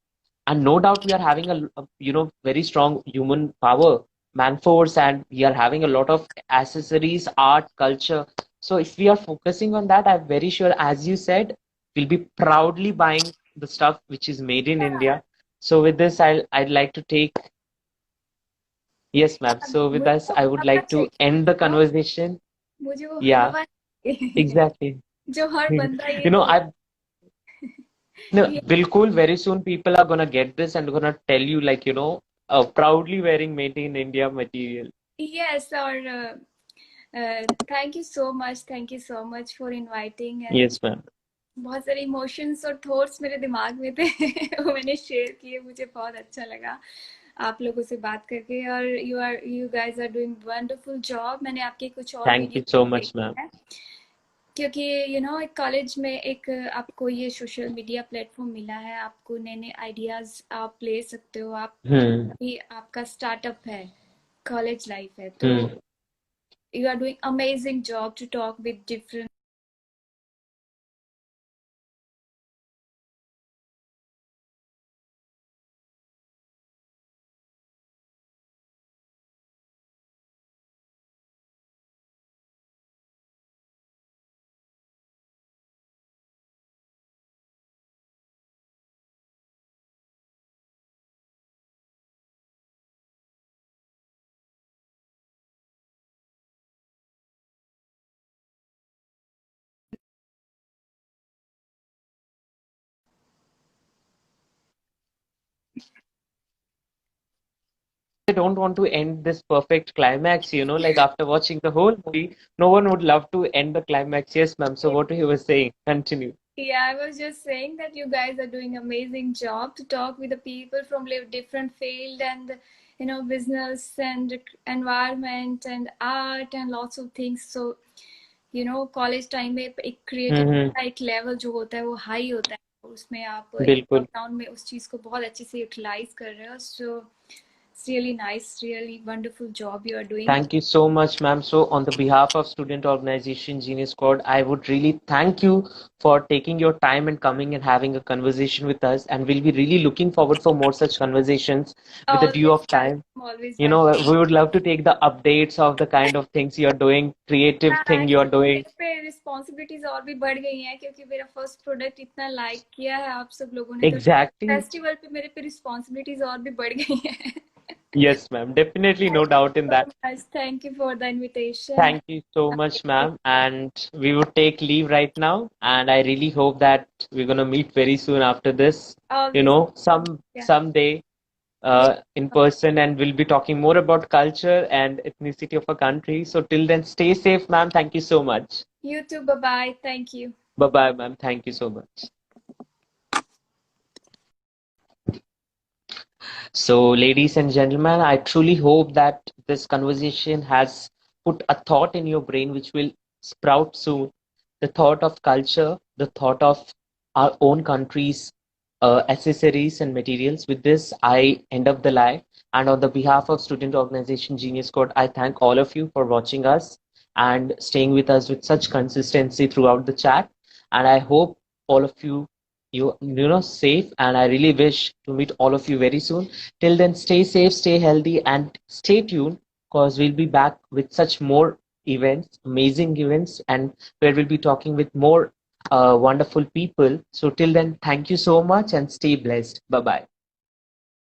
And no doubt we are having a very strong human power, man force, and we are having a lot of accessories, art, culture. So if we are focusing on that, I'm very sure, as you said, we'll be proudly buying the stuff which is made in India. So with this, I'd like to take. Yes, ma'am. अब So with मुझे this, वो I would हवा like to चाहिए, end the you know, conversation. मुझे वो Yeah, हवा चाहिए exactly. जो हर बंदा ये बोल I no, ये bilkul, very soon people are gonna get this and gonna tell you like, proudly wearing made in India material. yes और thank you so much for inviting and Yes, ma'am. बहुत सारे emotions और thoughts मेरे दिमाग में थे वो मैंने शेयर किए मुझे बहुत अच्छा लगा आप लोगों से बात करके और you guys are doing wonderful job मैंने आपके कुछ और Thank video you so much, देखे ma'am. हैं क्योंकि एक कॉलेज में एक आपको ये सोशल मीडिया प्लेटफॉर्म मिला है आपको नए नए आइडियाज आप ले सकते हो आप Hmm. अभी आपका स्टार्टअप है कॉलेज लाइफ है तो Hmm. You are doing amazing job to talk with different I don't want to end this perfect climax, like after watching the whole movie, no one would love to end the climax. Yes, ma'am. So what you were saying, continue. Yeah, I was just saying that you guys are doing amazing job to talk with the people from different field and business and environment and art and lots of things. So college time में एक creativity Mm-hmm. का एक level जो होता है वो high होता है और उसमें आप एक Bilkul. लॉकडाउन में उस चीज को बहुत अच्छे से यूटिलाइज कर रहे हो so it's really nice really wonderful job you are doing Thank you so much, ma'am. So, on the behalf of Student Organization Genius Squad, I would really thank you for taking your time and coming and having a conversation with us. And we'll be really looking forward for more such conversations with the due always of time. Always We would love to take the updates of the kind of things you're doing, creative हाँ thing you're actually doing. मेरे पे responsibilities और भी बढ़ गई हैं क्योंकि मेरा फर्स्ट प्रोडक्ट इतना लाइक किया है आप सब लोगों ने तो Exactly. फेस्टिवल पे मेरे पे रिस्पॉन्सिबिलिटीज और भी बढ़ गई हैं Yes, ma'am. Definitely, no doubt in that. Thank you for the invitation Thank you so much, ma'am. And we would take leave right now. And I really hope that we're gonna meet very soon after this. Always या Someday in person, and we'll be talking more about culture and ethnicity of a country. So till then, stay safe, ma'am. Thank you so much. You too. Bye bye. Thank you. Bye bye, ma'am. Thank you so much. So, ladies and gentlemen, I truly hope that this conversation has put a thought in your brain which will sprout soon. The thought of culture, the thought of our own country's accessories and materials. With this, I end up the live. And on the behalf of Student Organization Genius Code, I thank all of you for watching us and staying with us with such consistency throughout the chat. And I hope all of you safe, and I really wish to meet all of you very soon. Till then, stay safe, stay healthy, and stay tuned because we'll be back with such more events, amazing events, and where we'll be talking with more wonderful people. So till then, thank you so much and stay blessed. Bye bye.